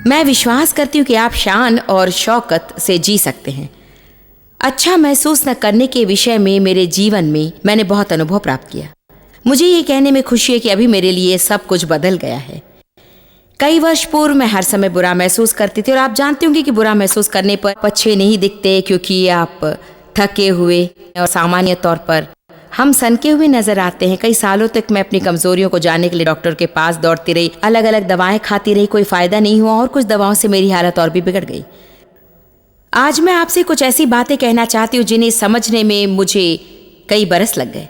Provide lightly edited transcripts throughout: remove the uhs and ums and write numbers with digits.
मैं विश्वास करती हूँ कि आप शान और शौकत से जी सकते हैं। अच्छा महसूस न करने के विषय में मेरे जीवन में मैंने बहुत अनुभव प्राप्त किया। मुझे ये कहने में खुशी है कि अभी मेरे लिए सब कुछ बदल गया है। कई वर्ष पूर्व मैं हर समय बुरा महसूस करती थी, और आप जानते होंगे कि बुरा महसूस करने पर अच्छे नहीं दिखते, क्योंकि आप थके हुए और सामान्य तौर पर हम सनके हुए नजर आते हैं। कई सालों तक मैं अपनी कमजोरियों को जानने के लिए डॉक्टर के पास दौड़ती रही, अलग अलग दवाएं खाती रही, कोई फायदा नहीं हुआ, और कुछ दवाओं से मेरी हालत और भी बिगड़ गई। आज मैं आपसे कुछ ऐसी बातें कहना चाहती हूँ जिन्हें समझने में मुझे कई बरस लग गए।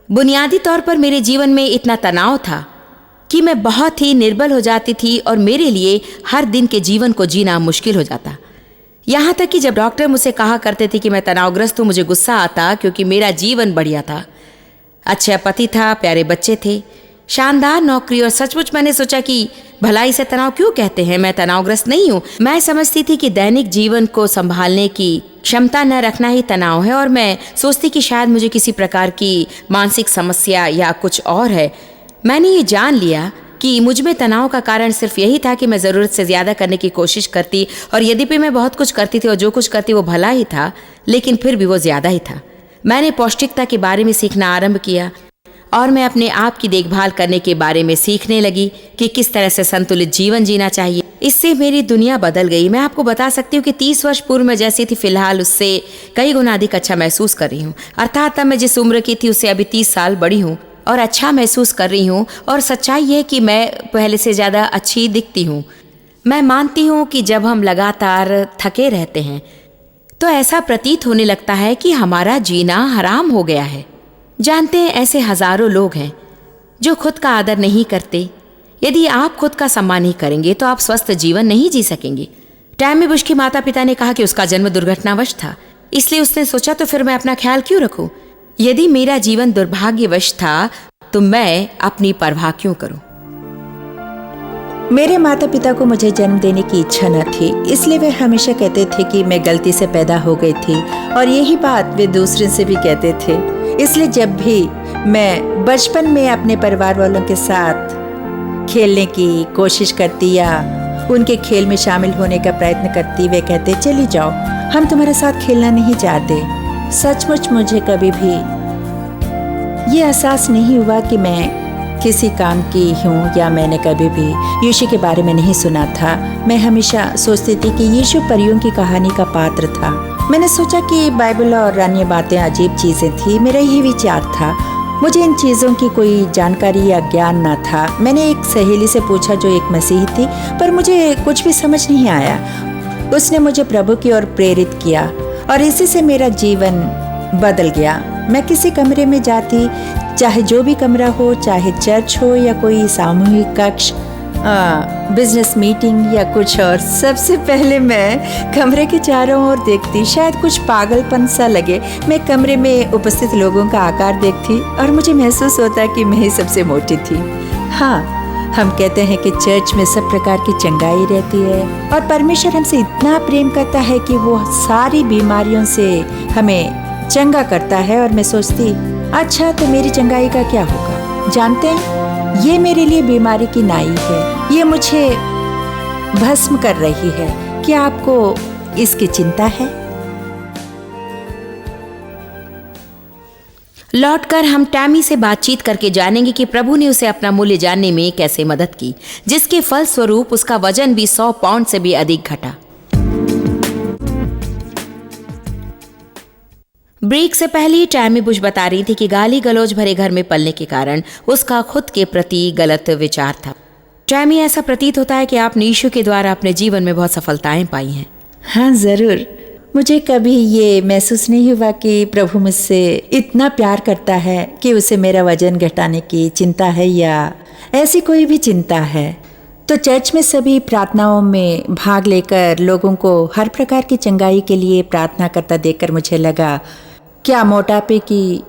बुनियादी तौर पर मेरे जीवन में इतना तनाव था कि मैं बहुत ही निर्बल हो जाती थी, और मेरे लिए हर दिन के जीवन को जीना मुश्किल हो जाता। यहाँ तक कि जब डॉक्टर मुझसे कहा करते थे कि मैं तनावग्रस्त हूँ, मुझे गुस्सा आता, क्योंकि मेरा जीवन बढ़िया था। अच्छा पति था, प्यारे बच्चे थे, शानदार नौकरी, और सचमुच मैंने सोचा कि भलाई से तनाव क्यों कहते हैं, मैं तनावग्रस्त नहीं हूँ। मैं समझती थी कि दैनिक जीवन को संभालने की क्षमता न रखना ही तनाव है, और मैं सोचती कि शायद मुझे किसी प्रकार की मानसिक समस्या या कुछ और है। मैंने ये जान लिया कि मुझ में तनाव का कारण सिर्फ यही था कि मैं ज़रूरत से ज़्यादा करने की कोशिश करती, और यद्यपि मैं बहुत कुछ करती थी और जो कुछ करती वो भला ही था, लेकिन फिर भी वो ज़्यादा ही था। मैंने पौष्टिकता के बारे में सीखना आरंभ किया, और मैं अपने आप की देखभाल करने के बारे में सीखने लगी कि किस तरह से संतुलित जीवन जीना चाहिए। इससे मेरी दुनिया बदल गई। मैं आपको बता सकती हूँ कि 30 वर्ष पूर्व मैं जैसी थी, फिलहाल उससे कई गुना अधिक अच्छा महसूस कर रही हूँ। अर्थात तब मैं जिस उम्र की थी उससे अभी 30 साल बड़ी हूँ और अच्छा महसूस कर रही हूँ। और सच्चाई ये कि मैं पहले से ज़्यादा अच्छी दिखती हूँ। मैं मानती हूँ कि जब हम लगातार थके रहते हैं तो ऐसा प्रतीत होने लगता है कि हमारा जीना हराम हो गया है। जानते हैं, ऐसे हजारों लोग हैं जो खुद का आदर नहीं करते। यदि आप खुद का सम्मान नहीं करेंगे तो आप स्वस्थ जीवन नहीं जी सकेंगे। टैमी बुश के माता पिता ने कहा कि उसका जन्म दुर्घटनावश था, इसलिए उसने सोचा तो फिर मैं अपना ख्याल क्यों रखूं। यदि मेरा जीवन दुर्भाग्यवश था तो मैं अपनी परवाह क्यों करूं। मेरे माता पिता को मुझे जन्म देने की इच्छा न थी, इसलिए वे हमेशा कहते थे कि मैं गलती से पैदा हो गई थी, और यही बात वे दूसरे से भी कहते थे। इसलिए जब भी मैं बचपन में अपने परिवार वालों के साथ खेलने की कोशिश करती या उनके खेल में शामिल होने का प्रयत्न करती, वे कहते चली जाओ, हम तुम्हारे साथ खेलना नहीं चाहते। सचमुच मुझे कभी भी ये एहसास नहीं हुआ कि मैं किसी काम की हूँ, या मैंने कभी भी यीशु के बारे में नहीं सुना था। मैं हमेशा सोचती थी कि यीशु परियों की कहानी का पात्र था। मैंने सोचा कि बाइबल और अन्य बातें अजीब चीज़ें थी। मेरा यही विचार था। मुझे इन चीज़ों की कोई जानकारी या ज्ञान ना था। मैंने एक सहेली से पूछा जो एक मसीही थी, पर मुझे कुछ भी समझ नहीं आया। उसने मुझे प्रभु की ओर प्रेरित किया, और इसी से मेरा जीवन बदल गया। मैं किसी कमरे में जाती, चाहे जो भी कमरा हो, चाहे चर्च हो या कोई सामूहिक कक्ष, बिजनेस मीटिंग या कुछ और, सबसे पहले मैं कमरे के चारों ओर देखती। शायद कुछ पागलपन सा लगे, मैं कमरे में उपस्थित लोगों का आकार देखती और मुझे महसूस होता कि मैं ही सबसे मोटी थी। हाँ, हम कहते हैं कि चर्च में सब प्रकार की चंगाई रहती है, और परमेश्वर हमसे इतना प्रेम करता है कि वो सारी बीमारियों से हमें चंगा करता है। और मैं सोचती, अच्छा तो मेरी चंगाई का क्या होगा। जानते हैं, ये मेरे लिए बीमारी की नाई है, ये मुझे भस्म कर रही है। क्या आपको इसकी चिंता है? लौटकर हम टैमी से बातचीत करके जानेंगे कि प्रभु ने उसे अपना मूल्य जानने में कैसे मदद की, जिसके फल स्वरूप उसका वजन भी 100 पाउंड से भी अधिक घटा। ब्रेक से पहले टैमी बुश बता रही थी कि गाली गलौज भरे घर में पलने के कारण उसका खुद के प्रति गलत विचार था। टैमी, ऐसा प्रतीत होता है कि आपने यीशु के द्वारा अपने जीवन में बहुत सफलताएं पाई हैं। हाँ जरूर। मुझे कभी ये महसूस नहीं हुआ कि प्रभु मुझसे इतना प्यार करता है कि उसे मेरा वजन घटाने की चिंता है या ऐसी कोई भी चिंता है। तो चर्च में सभी प्रार्थनाओं में भाग लेकर लोगों को हर प्रकार की चंगाई के लिए प्रार्थना करता देखकर मुझे लगा, क्या मोटापे की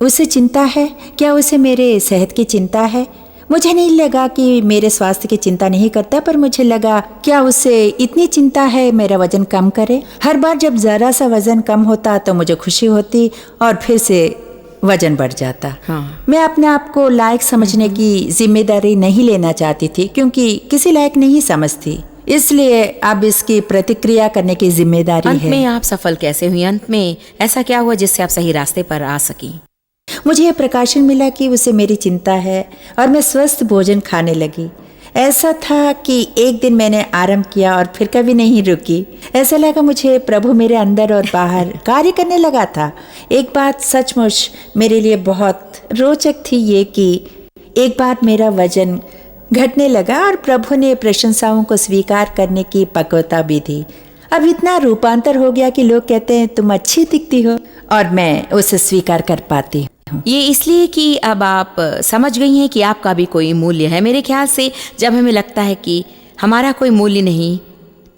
उसे चिंता है? क्या उसे मेरे सेहत की चिंता है? मुझे नहीं लगा कि मेरे स्वास्थ्य की चिंता नहीं करता, पर मुझे लगा क्या उसे इतनी चिंता है मेरा वजन कम करे। हर बार जब जरा सा वजन कम होता तो मुझे खुशी होती और फिर से वजन बढ़ जाता। हाँ। मैं अपने आप को लायक समझने की जिम्मेदारी नहीं लेना चाहती थी, क्योंकि किसी लायक नहीं समझती। इसलिए अब इसकी प्रतिक्रिया करने की जिम्मेदारी अंत है। में आप सफल कैसे हुई? अंत में ऐसा क्या हुआ जिससे आप सही रास्ते पर आ सकी? मुझे यह प्रकाशन मिला कि उसे मेरी चिंता है और मैं स्वस्थ भोजन खाने लगी। ऐसा था कि एक दिन मैंने आरंभ किया और फिर कभी नहीं रुकी। ऐसा लगा मुझे प्रभु मेरे अंदर और बाहर कार्य करने लगा था। एक बात सचमुच मेरे लिए बहुत रोचक थी, ये कि एक बार मेरा वजन घटने लगा और प्रभु ने प्रशंसाओं को स्वीकार करने की पक्वता भी दी। अब इतना रूपांतर हो गया कि लोग कहते हैं तुम अच्छी दिखती हो, और मैं उसे स्वीकार कर पाती हूँ। ये इसलिए कि अब आप समझ गई हैं कि आपका भी कोई मूल्य है। मेरे ख्याल से जब हमें लगता है कि हमारा कोई मूल्य नहीं,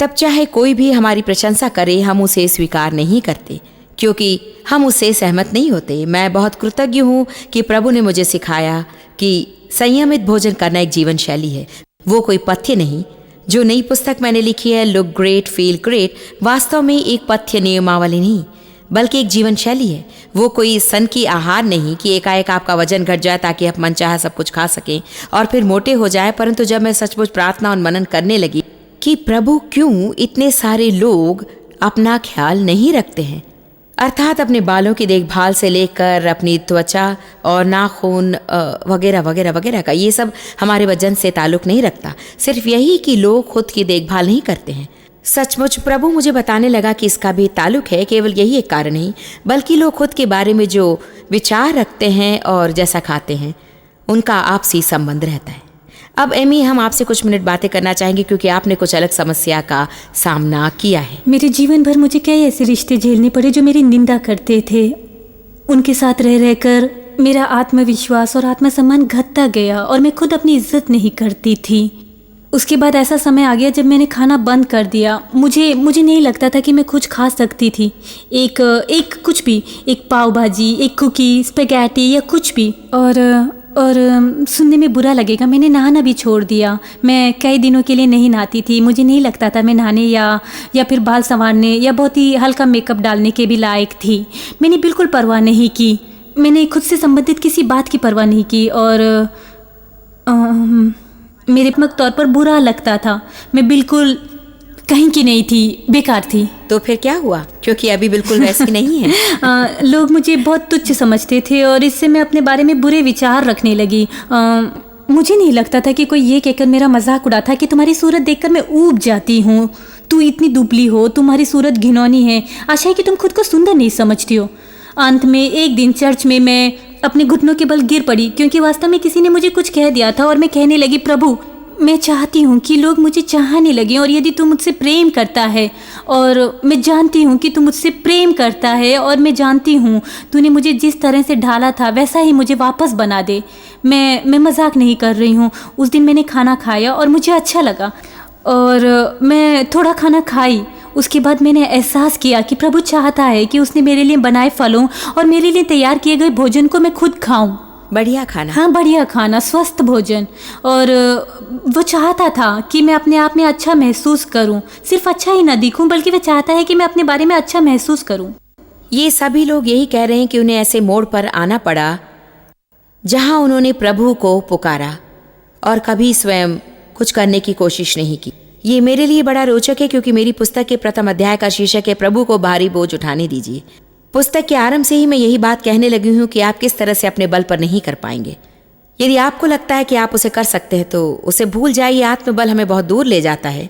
तब चाहे कोई भी हमारी प्रशंसा करे, हम उसे स्वीकार नहीं करते क्योंकि हम उससे सहमत नहीं होते। मैं बहुत कृतज्ञ हूँ कि प्रभु ने मुझे सिखाया कि संयमित भोजन करना एक जीवन शैली है, वो कोई पथ्य नहीं। जो नई पुस्तक मैंने लिखी है, लुक ग्रेट फील ग्रेट, वास्तव में एक पथ्य नियमावली नहीं बल्कि एक जीवन शैली है। वो कोई सन की आहार नहीं कि एकाएक आपका वजन घट जाए ताकि आप मनचाहा सब कुछ खा सकें और फिर मोटे हो जाए। परंतु जब मैं सचमुच प्रार्थना और मनन करने लगी कि प्रभु क्यों इतने सारे लोग अपना ख्याल नहीं रखते हैं, अर्थात अपने बालों की देखभाल से लेकर अपनी त्वचा और नाखून वगैरह वगैरह वगैरह का, ये सब हमारे वजन से ताल्लुक नहीं रखता। सिर्फ यही कि लोग खुद की देखभाल नहीं करते हैं। सचमुच प्रभु मुझे बताने लगा कि इसका भी ताल्लुक है। केवल यही एक कारण नहीं, बल्कि लोग खुद के बारे में जो विचार रखते हैं और जैसा खाते हैं, उनका आपसी संबंध रहता है। अब एमी, हम आपसे कुछ मिनट बातें करना चाहेंगे क्योंकि आपने कुछ अलग समस्या का सामना किया है। मेरे जीवन भर मुझे कई ऐसे रिश्ते झेलने पड़े जो मेरी निंदा करते थे। उनके साथ रह रहकर मेरा आत्मविश्वास और आत्मसम्मान घटता गया और मैं खुद अपनी इज्जत नहीं करती थी। उसके बाद ऐसा समय आ गया जब मैंने खाना बंद कर दिया। मुझे नहीं लगता था कि मैं कुछ खा सकती थी। एक कुछ भी, एक पाव भाजी, एक कुकी, स्पेगेटी या कुछ भी। और सुनने में बुरा लगेगा, मैंने नहाना भी छोड़ दिया। मैं कई दिनों के लिए नहीं नहाती थी। मुझे नहीं लगता था मैं नहाने या फिर बाल संवारने या बहुत ही हल्का मेकअप डालने के भी लायक थी। मैंने बिल्कुल परवाह नहीं की। मैंने खुद से संबंधित किसी बात की परवाह नहीं की और मेरे तौर पर बुरा लगता था। मैं बिल्कुल कहीं की नहीं थी, बेकार थी। तो फिर क्या हुआ? क्योंकि अभी बिल्कुल वैसी नहीं है। लोग मुझे बहुत तुच्छ समझते थे और इससे मैं अपने बारे में बुरे विचार रखने लगी। मुझे नहीं लगता था कि कोई ये कहकर मेरा मजाक उड़ाता कि तुम्हारी सूरत देखकर मैं ऊब जाती हूँ, तू इतनी दुबली हो, तुम्हारी सूरत घिनौनी है, आशा है कि तुम खुद को सुंदर नहीं समझती हो। अंत में एक दिन चर्च में मैं अपने घुटनों के बल गिर पड़ी क्योंकि वास्तव में किसी ने मुझे कुछ कह दिया था और मैं कहने लगी, प्रभु मैं चाहती हूँ कि लोग मुझे चाहने लगे और यदि तू मुझसे प्रेम करता है और मैं जानती हूँ कि तू मुझसे प्रेम करता है और मैं जानती हूँ तूने मुझे जिस तरह से ढाला था वैसा ही मुझे वापस बना दे। मैं मजाक नहीं कर रही हूँ। उस दिन मैंने खाना खाया और मुझे अच्छा लगा और मैं थोड़ा खाना खाई। उसके बाद मैंने एहसास किया कि प्रभु चाहता है कि उसने मेरे लिए बनाए फलों और मेरे लिए तैयार किए गए भोजन को मैं खुद खाऊं। बढ़िया खाना। हाँ, बढ़िया खाना, स्वस्थ भोजन। और वो चाहता था कि मैं अपने आप में अच्छा महसूस करूं। सिर्फ अच्छा ही ना दिखूं बल्कि वो चाहता है कि मैं अपने बारे में अच्छा महसूस करूं। ये सभी लोग यही कह रहे हैं कि उन्हें ऐसे मोड़ पर आना पड़ा जहां उन्होंने प्रभु को पुकारा और कभी स्वयं कुछ करने की कोशिश नहीं की। ये मेरे लिए बड़ा रोचक है क्योंकि मेरी पुस्तक के प्रथम अध्याय का शीर्षक है प्रभु को भारी बोझ उठाने दीजिए। पुस्तक के आरंभ से ही मैं यही बात कहने लगी हूँ कि आप किस तरह से अपने बल पर नहीं कर पाएंगे। यदि आपको लगता है कि आप उसे कर सकते हैं तो उसे भूल जाइए। आत्मबल हमें बहुत दूर ले जाता है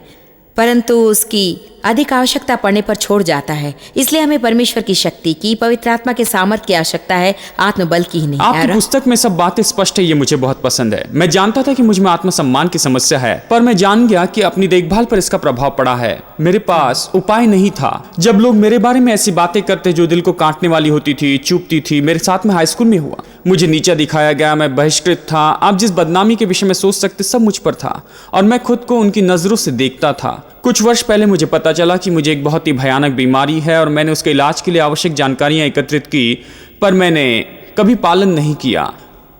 परंतु उसकी अधिक आवश्यकता पड़ने पर छोड़ जाता है। इसलिए हमें परमेश्वर की शक्ति की, पवित्र आत्मा के सामर्थ्य की आवश्यकता है, आत्मबल की ही नहीं। आपकी पुस्तक में सब बातें स्पष्ट है, ये मुझे बहुत पसंद है। मैं जानता था कि मुझ में आत्मसम्मान की समस्या है, पर मैं जान गया कि अपनी देखभाल पर इसका प्रभाव पड़ा है। मेरे पास उपाय नहीं था। जब लोग मेरे बारे में ऐसी बातें करते जो दिल को काटने वाली होती थी, चुभती थी, मेरे साथ में हाई स्कूल में हुआ। मुझे नीचा दिखाया गया, मैं बहिष्कृत था। आप जिस बदनामी के विषय में सोच सकते सब मुझ पर था और मैं खुद को उनकी नजरों से देखता था। कुछ वर्ष पहले मुझे पता चला कि मुझे एक बहुत ही भयानक बीमारी है और मैंने उसके इलाज के लिए आवश्यक जानकारियां एकत्रित की, पर मैंने कभी पालन नहीं किया।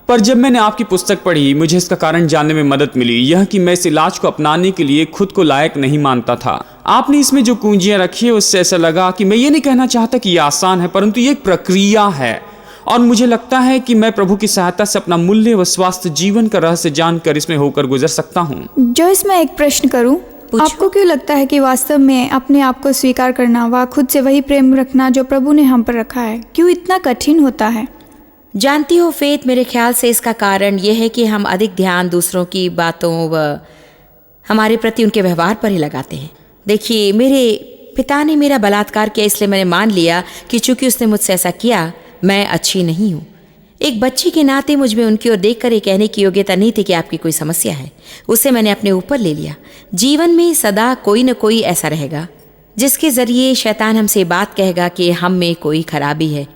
पर जब मैंने आपकी पुस्तक पढ़ी, मुझे इसका कारण जानने में मदद मिली, यह कि मैं इस इलाज को अपनाने के लिए खुद को लायक नहीं मानता था। आपने इसमें जो कुंजियां रखी है उससे ऐसा लगा कि मैं ये नहीं कहना चाहता कि यह आसान है, परंतु ये एक प्रक्रिया है और मुझे लगता है कि मैं प्रभु की सहायता से अपना मूल्य व स्वास्थ्य जीवन का रहस्य जानकर इसमें होकर गुजर सकता हूँ। जो इसमें एक प्रश्न करूँ, पूछो। आपको क्यों लगता है कि वास्तव में अपने आप को स्वीकार करना व खुद से वही प्रेम रखना जो प्रभु ने हम पर रखा है, क्यों इतना कठिन होता है? जानती हो फेथ, मेरे ख्याल से इसका कारण यह है कि हम अधिक ध्यान दूसरों की बातों व हमारे प्रति उनके व्यवहार पर ही लगाते हैं। देखिए, मेरे पिता ने मेरा बलात्कार किया, इसलिए मैंने मान लिया कि चूंकि उसने मुझसे ऐसा किया, मैं अच्छी नहीं हूँ। एक बच्ची के नाते मुझ में उनकी ओर देखकर ये कहने की योग्यता नहीं थी कि आपकी कोई समस्या है। उसे मैंने अपने ऊपर ले लिया। जीवन में सदा कोई न कोई ऐसा रहेगा जिसके जरिए शैतान हमसे बात कहेगा कि हम में कोई खराबी है,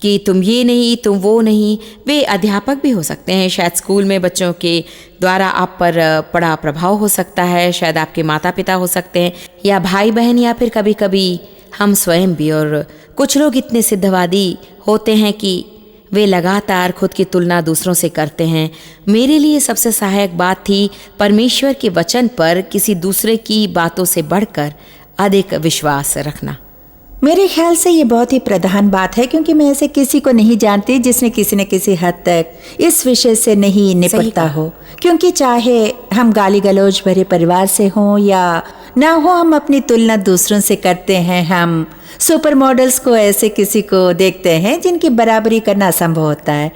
कि तुम ये नहीं, तुम वो नहीं। वे अध्यापक भी हो सकते हैं, शायद स्कूल में बच्चों के द्वारा आप पर बड़ा प्रभाव हो सकता है, शायद आपके माता पिता हो सकते हैं, या भाई बहन, या फिर कभी कभी हम स्वयं भी। और कुछ लोग इतने सिद्धवादी होते हैं कि वे लगातार खुद की तुलना दूसरों से करते हैं। मेरे लिए सबसे सहायक बात थी परमेश्वर के वचन पर किसी दूसरे की बातों से बढ़कर अधिक विश्वास रखना। मेरे ख्याल से ये बहुत ही प्रधान बात है, क्योंकि मैं ऐसे किसी को नहीं जानती जिसने किसी न किसी हद तक इस विषय से नहीं निपटता हो। क्योंकि चाहे हम गाली गलौज भरे परिवार से हों या ना हो, हम अपनी तुलना दूसरों से करते हैं। हम सुपर मॉडल्स को ऐसे किसी को देखते हैं जिनकी बराबरी करना असंभव होता है।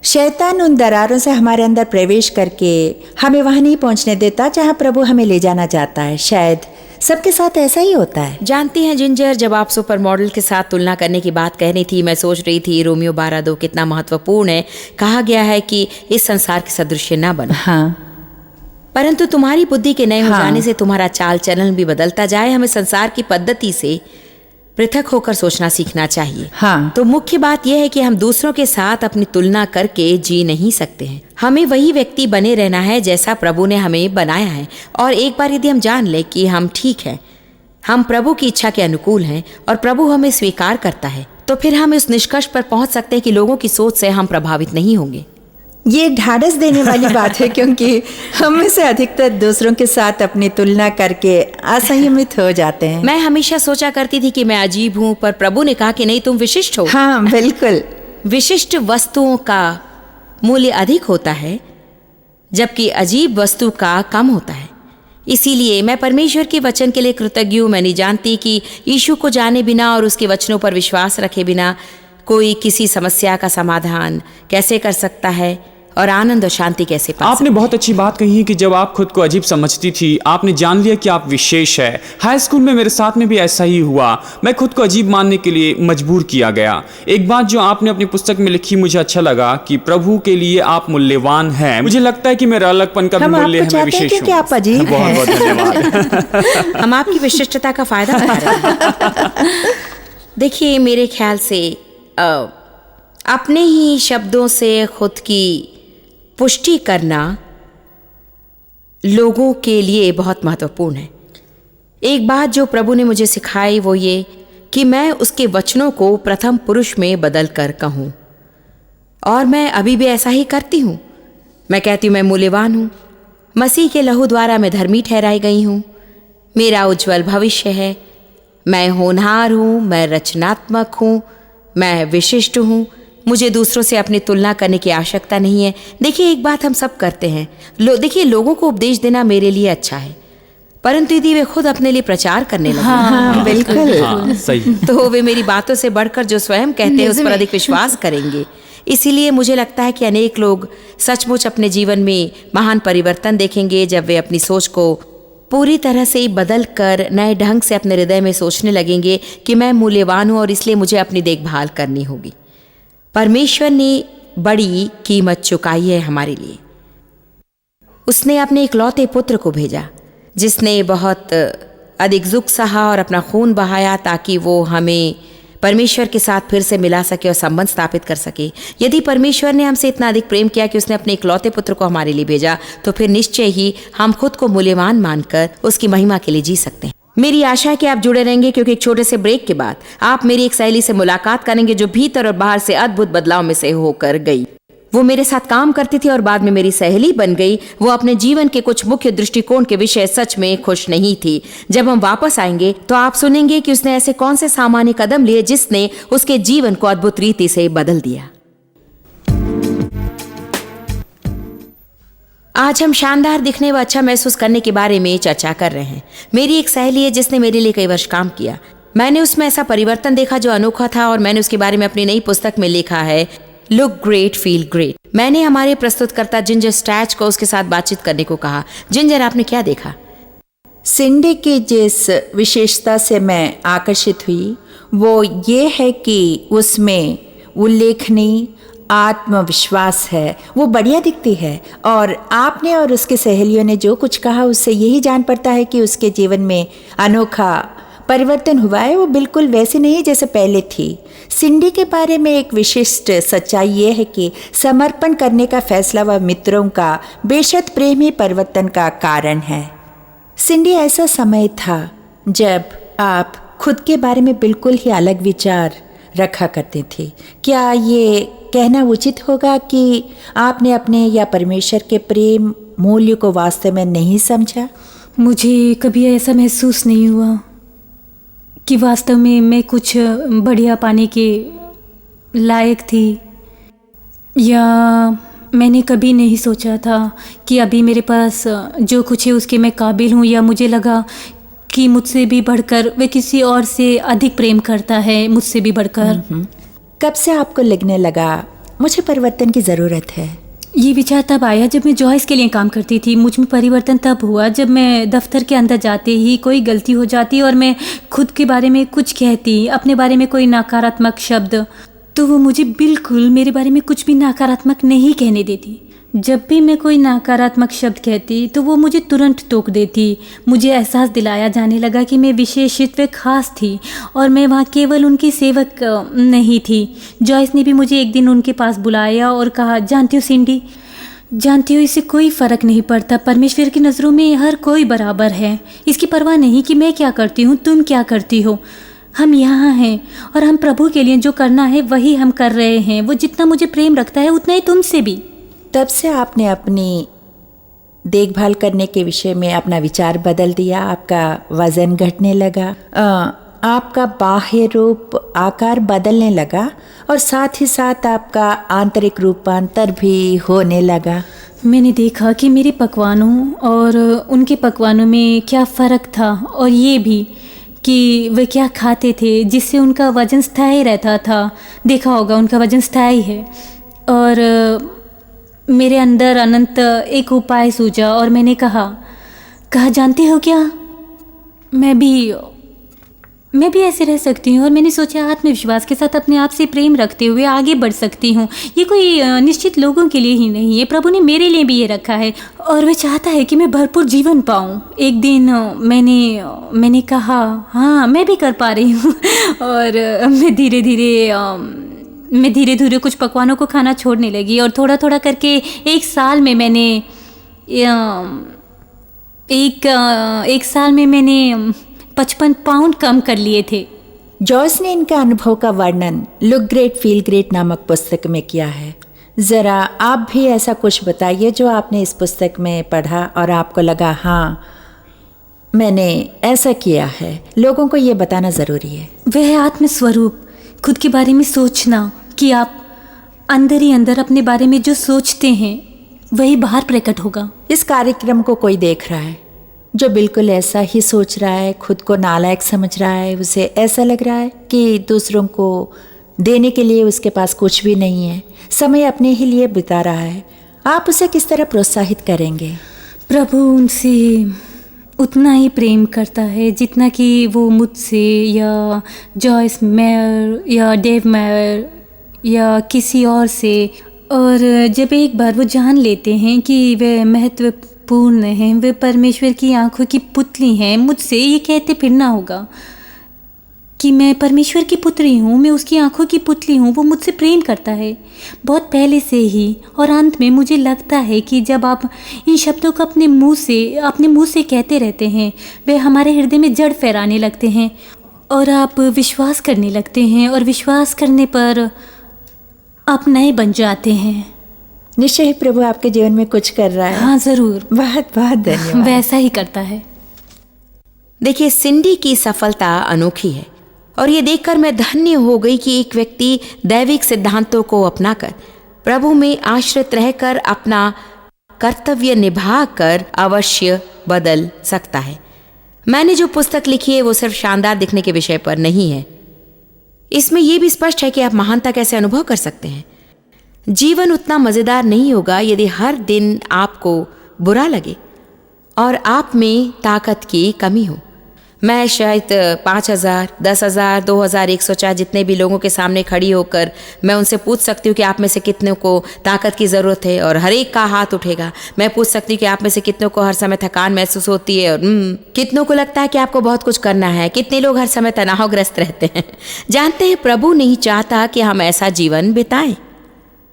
शैतान उन दरारों से हमारे अंदर प्रवेश करके हमें वहाँ नहीं पहुँचने देता जहाँ प्रभु हमें ले जाना चाहता है। शायद सबके साथ ऐसा ही होता है। जानती हैं जिंजर, जब आप सुपर मॉडल के साथ तुलना करने की बात कह रही थी, मैं सोच रही थी रोमियो 12:2 कितना महत्वपूर्ण है। कहा गया है कि इस संसार के सदृश्य ना बनो, हाँ, परंतु तुम्हारी बुद्धि के नए हो हाँ। जाने से तुम्हारा चाल चलन भी बदलता जाए। हमें संसार की पद्धति से पृथक होकर सोचना सीखना चाहिए। हाँ। तो मुख्य बात यह है कि हम दूसरों के साथ अपनी तुलना करके जी नहीं सकते हैं। हमें वही व्यक्ति बने रहना है जैसा प्रभु ने हमें बनाया है। और एक बार यदि हम जान लें कि हम ठीक हैं, हम प्रभु की इच्छा के अनुकूल हैं और प्रभु हमें स्वीकार करता है, तो फिर हम इस निष्कर्ष पर पहुंच सकते हैं कि लोगों की सोच से हम प्रभावित नहीं होंगे। ये ढाढ़स देने वाली बात है, क्योंकि हम में से अधिकतर दूसरों के साथ अपनी तुलना करके असंयमित हो जाते हैं। मैं हमेशा सोचा करती थी कि मैं अजीब हूँ, पर प्रभु ने कहा कि नहीं, तुम विशिष्ट हो। हाँ, बिल्कुल। विशिष्ट वस्तुओं का मूल्य अधिक होता है, जबकि अजीब वस्तु का कम होता है। इसीलिए मैं परमेश्वर के वचन के लिए कृतज्ञ हूँ। मैं नहीं जानती कि यीशु को जाने बिना और उसके वचनों पर विश्वास रखे बिना कोई किसी समस्या का समाधान कैसे कर सकता है और आनंद और शांति कैसे पा आपने बहुत अच्छी बात कही है कि जब आप खुद को अजीब समझती थी, आपने जान लिया कि आप विशेष है। हाई स्कूल में मेरे साथ में भी ऐसा ही हुआ। मैं खुद को अजीब मानने के लिए मजबूर किया गया। एक बात जो आपने अपनी पुस्तक में लिखी, मुझे अच्छा लगा कि प्रभु के लिए आप मूल्यवान हैं। मुझे लगता है कि मेरा अलगपन का भी मूल्य है, मैं विशेष हूँ। आप अजीब बहुत बहुत धन्यवाद। हम आपकी विशिष्टता का फायदा उठा रहे हैं। देखिए, मेरे ख्याल से अपने ही शब्दों से खुद की पुष्टि करना लोगों के लिए बहुत महत्वपूर्ण है। एक बात जो प्रभु ने मुझे सिखाई वो ये कि मैं उसके वचनों को प्रथम पुरुष में बदल कर कहूँ, और मैं अभी भी ऐसा ही करती हूँ। मैं कहती हूँ मैं मूल्यवान हूँ, मसीह के लहू द्वारा मैं धर्मी ठहराई गई हूँ, मेरा उज्जवल भविष्य है, मैं होनहार हूँ, मैं रचनात्मक हूँ, मैं विशिष्ट हूँ, मुझे दूसरों से अपनी तुलना करने की आवश्यकता नहीं है। देखिए, एक बात हम सब करते हैं, देखिए, लोगों को उपदेश देना मेरे लिए अच्छा है, परंतु यदि वे खुद अपने लिए प्रचार करने लगे, हाँ, बिल्कुल, हाँ, सही, तो वे मेरी बातों से बढ़कर जो स्वयं कहते हैं उस पर अधिक विश्वास करेंगे। इसीलिए मुझे लगता है कि अनेक लोग सचमुच अपने जीवन में महान परिवर्तन देखेंगे जब वे अपनी सोच को पूरी तरह से बदल कर नए ढंग से अपने हृदय में सोचने लगेंगे कि मैं मूल्यवान हूँ और इसलिए मुझे अपनी देखभाल करनी होगी। परमेश्वर ने बड़ी कीमत चुकाई है हमारे लिए। उसने अपने इकलौते पुत्र को भेजा जिसने बहुत अधिक दुख सहा और अपना खून बहाया ताकि वो हमें परमेश्वर के साथ फिर से मिला सके और संबंध स्थापित कर सके। यदि परमेश्वर ने हमसे इतना अधिक प्रेम किया कि उसने अपने इकलौते पुत्र को हमारे लिए भेजा, तो फिर निश्चय ही हम खुद को मूल्यवान मानकर उसकी महिमा के लिए जी सकते हैं। मेरी आशा है कि आप जुड़े रहेंगे, क्योंकि एक छोटे से ब्रेक के बाद आप मेरी एक सहेली से मुलाकात करेंगे जो भीतर और बाहर से अद्भुत बदलाव में से होकर गई। वो मेरे साथ काम करती थी और बाद में मेरी सहेली बन गई। वो अपने जीवन के कुछ मुख्य दृष्टिकोण के विषय सच में खुश नहीं थी। जब हम वापस आएंगे तो आप सुनेंगे कि उसने ऐसे कौन से सामान्य कदम लिए जिसने उसके जीवन को अद्भुत रीति से बदल दिया। आज हम शानदार दिखने व अच्छा महसूस करने के बारे में चर्चा कर रहे हैं। मेरी एक सहेली है जिसने मेरे लिए कई वर्ष काम किया। मैंने उसमें ऐसा परिवर्तन देखा जो अनोखा था और मैंने उसके बारे में अपनी नई पुस्तक में लिखा है, लुक ग्रेट फील ग्रेट। मैंने हमारे प्रस्तुतकर्ता जिंजर स्टैच को उसके साथ बातचीत करने को कहा। जिंजर, आपने क्या देखा? सिंडी की जिस विशेषता से मैं आकर्षित हुई वो ये है कि उसमें उल्लेखनीय आत्मविश्वास है। वो बढ़िया दिखती है और आपने और उसके सहेलियों ने जो कुछ कहा उससे यही जान पड़ता है कि उसके जीवन में अनोखा परिवर्तन हुआ है। वो बिल्कुल वैसी नहीं जैसे पहले थी। सिंडी के बारे में एक विशिष्ट सच्चाई ये है कि समर्पण करने का फैसला व मित्रों का बेशर्त प्रेम ही परिवर्तन का कारण है। सिंडी, ऐसा समय था जब आप खुद के बारे में बिल्कुल ही अलग विचार रखा करते थे। क्या ये कहना उचित होगा कि आपने अपने या परमेश्वर के प्रेम मूल्य को वास्तव में नहीं समझा? मुझे कभी ऐसा महसूस नहीं हुआ कि वास्तव में मैं कुछ बढ़िया पाने के लायक थी, या मैंने कभी नहीं सोचा था कि अभी मेरे पास जो कुछ है उसके मैं काबिल हूँ, या मुझे लगा कि मुझसे भी बढ़कर वह किसी और से अधिक प्रेम करता है, मुझसे भी बढ़कर। कब से आपको लगने लगा मुझे परिवर्तन की ज़रूरत है? ये विचार तब आया जब मैं जॉयस के लिए काम करती थी। मुझ में परिवर्तन तब हुआ जब मैं दफ्तर के अंदर जाते ही कोई गलती हो जाती और मैं खुद के बारे में कुछ कहती, अपने बारे में कोई नकारात्मक शब्द, तो वो मुझे बिल्कुल मेरे बारे में कुछ भी नकारात्मक नहीं कहने देती। जब भी मैं कोई नकारात्मक शब्द कहती तो वो मुझे तुरंत टोक देती। मुझे एहसास दिलाया जाने लगा कि मैं विशेषित व खास थी और मैं वहाँ केवल उनकी सेवक नहीं थी। जॉयस ने भी मुझे एक दिन उनके पास बुलाया और कहा, जानती हो सिंडी, जानती हो इससे कोई फ़र्क नहीं पड़ता। परमेश्वर की नज़रों में हर कोई बराबर है। इसकी परवाह नहीं कि मैं क्या करती हूँ, तुम क्या करती हो। हम यहाँ हैं और हम प्रभु के लिए जो करना है वही हम कर रहे हैं। वो जितना मुझे प्रेम रखता है उतना ही तुमसे भी। तब से आपने अपनी देखभाल करने के विषय में अपना विचार बदल दिया। आपका वजन घटने लगा, आपका बाह्य रूप आकार बदलने लगा और साथ ही साथ आपका आंतरिक रूपांतर भी होने लगा। मैंने देखा कि मेरे पकवानों और उनके पकवानों में क्या फ़र्क था, और ये भी कि वे क्या खाते थे जिससे उनका वजन स्थायी रहता था। देखा होगा उनका वजन स्थायी है। और मेरे अंदर अनंत एक उपाय सूझा और मैंने कहा, जानते हो क्या, मैं भी ऐसे रह सकती हूँ। और मैंने सोचा आत्मविश्वास के साथ अपने आप से प्रेम रखते हुए आगे बढ़ सकती हूँ। ये कोई निश्चित लोगों के लिए ही नहीं है, प्रभु ने मेरे लिए भी ये रखा है और वह चाहता है कि मैं भरपूर जीवन पाऊँ। एक दिन मैंने कहा, हाँ मैं भी कर पा रही हूँ। और मैं धीरे धीरे कुछ पकवानों को खाना छोड़ने लगी और थोड़ा थोड़ा करके एक साल में मैंने 55 पाउंड कम कर लिए थे। जॉयस ने इनका अनुभव का वर्णन लुक ग्रेट फील ग्रेट नामक पुस्तक में किया है। ज़रा आप भी ऐसा कुछ बताइए जो आपने इस पुस्तक में पढ़ा और आपको लगा, हाँ मैंने ऐसा किया है। लोगों को ये बताना ज़रूरी है। वह आत्मस्वरूप, खुद के बारे में सोचना कि आप अंदर ही अंदर अपने बारे में जो सोचते हैं वही बाहर प्रकट होगा। इस कार्यक्रम को कोई देख रहा है जो बिल्कुल ऐसा ही सोच रहा है, खुद को नालायक समझ रहा है, उसे ऐसा लग रहा है कि दूसरों को देने के लिए उसके पास कुछ भी नहीं है, समय अपने ही लिए बिता रहा है। आप उसे किस तरह प्रोत्साहित करेंगे? प्रभु उनसे उतना ही प्रेम करता है जितना कि वो मुझसे या जॉयस मेयर या डेव मेयर या किसी और से। और जब एक बार वो जान लेते हैं कि वे महत्वपूर्ण हैं, वे परमेश्वर की आंखों की पुतली हैं, मुझसे ये कहते फिरना होगा कि मैं परमेश्वर की पुत्री हूँ, मैं उसकी आंखों की पुतली हूँ, वो मुझसे प्रेम करता है बहुत पहले से ही। और अंत में मुझे लगता है कि जब आप इन शब्दों को अपने मुंह से कहते रहते हैं, वे हमारे हृदय में जड़ फहराने लगते हैं और आप विश्वास करने लगते हैं, और विश्वास करने पर आप नए बन जाते हैं। निश्चय ही प्रभु आपके जीवन में कुछ कर रहा है। हाँ ज़रूर, बहुत बहुत धन्यवाद। वैसा ही करता है। देखिए, सिंडी की सफलता अनोखी है और ये देखकर मैं धन्य हो गई कि एक व्यक्ति दैविक सिद्धांतों को अपनाकर प्रभु में आश्रित रहकर अपना कर्तव्य निभाकर अवश्य बदल सकता है। मैंने जो पुस्तक लिखी है वो सिर्फ शानदार दिखने के विषय पर नहीं है। इसमें यह भी स्पष्ट है कि आप महानता कैसे अनुभव कर सकते हैं। जीवन उतना मज़ेदार नहीं होगा यदि हर दिन आपको बुरा लगे और आप में ताकत की कमी हो। मैं शायद 5,000, 10,000, 2,104 जितने भी लोगों के सामने खड़ी होकर मैं उनसे पूछ सकती हूँ कि आप में से कितनों को ताकत की ज़रूरत है, और हर एक का हाथ उठेगा। मैं पूछ सकती हूँ कि आप में से कितनों को हर समय थकान महसूस होती है, और कितनों को लगता है कि आपको बहुत कुछ करना है। कितने लोग हर समय तनावग्रस्त रहते हैं। जानते हैं, प्रभु नहीं चाहता कि हम ऐसा जीवन बिताएं।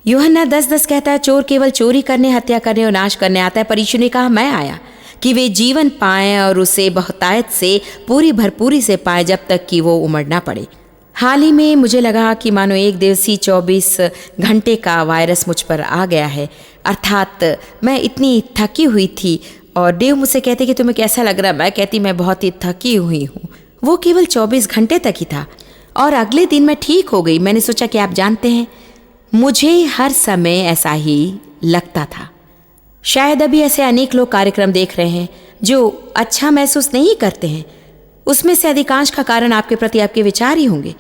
यूहन्ना 10:10 कहता है, चोर केवल चोरी करने, हत्या करने और नाश करने आता है, पर यीशु ने कहा मैं आया कि वे जीवन पाएं और उसे बहुतायत से पूरी भरपूरी से पाएं, जब तक कि वो उमड़ ना पड़े। हाल ही में मुझे लगा कि मानो एक दिवसीय 24 घंटे का वायरस मुझ पर आ गया है। अर्थात मैं इतनी थकी हुई थी, और देव मुझसे कहते कि तुम्हें कैसा लग रहा है। मैं कहती मैं बहुत ही थकी हुई हूँ। वो केवल 24 घंटे तक ही था और अगले दिन मैं ठीक हो गई। मैंने सोचा कि आप जानते हैं, मुझे हर समय ऐसा ही लगता था। शायद अभी ऐसे अनेक लोग कार्यक्रम देख रहे हैं जो अच्छा महसूस नहीं करते हैं। उसमें से अधिकांश का कारण आपके प्रति आपके विचार ही होंगे।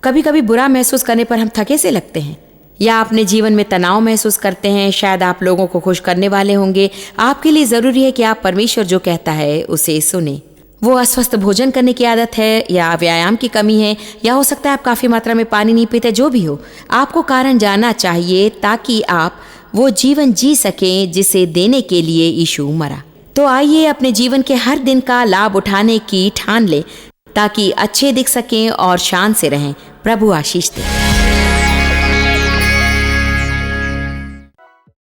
कभी कभी बुरा महसूस करने पर हम थके से लगते हैं, या अपने जीवन में तनाव महसूस करते हैं। शायद आप लोगों को खुश करने वाले होंगे। आपके लिए ज़रूरी है कि आप परमेश्वर जो कहता है उसे सुने। वो अस्वस्थ भोजन करने की आदत है, या व्यायाम की कमी है, या हो सकता है आप काफ़ी मात्रा में पानी नहीं पीते। जो भी हो, आपको कारण जानना चाहिए ताकि आप वो जीवन जी सकें जिसे देने के लिए यीशु मरा। तो आइए अपने जीवन के हर दिन का लाभ उठाने की ठान लें ताकि अच्छे दिख सकें और शान से रहें। प्रभु आशीष दे।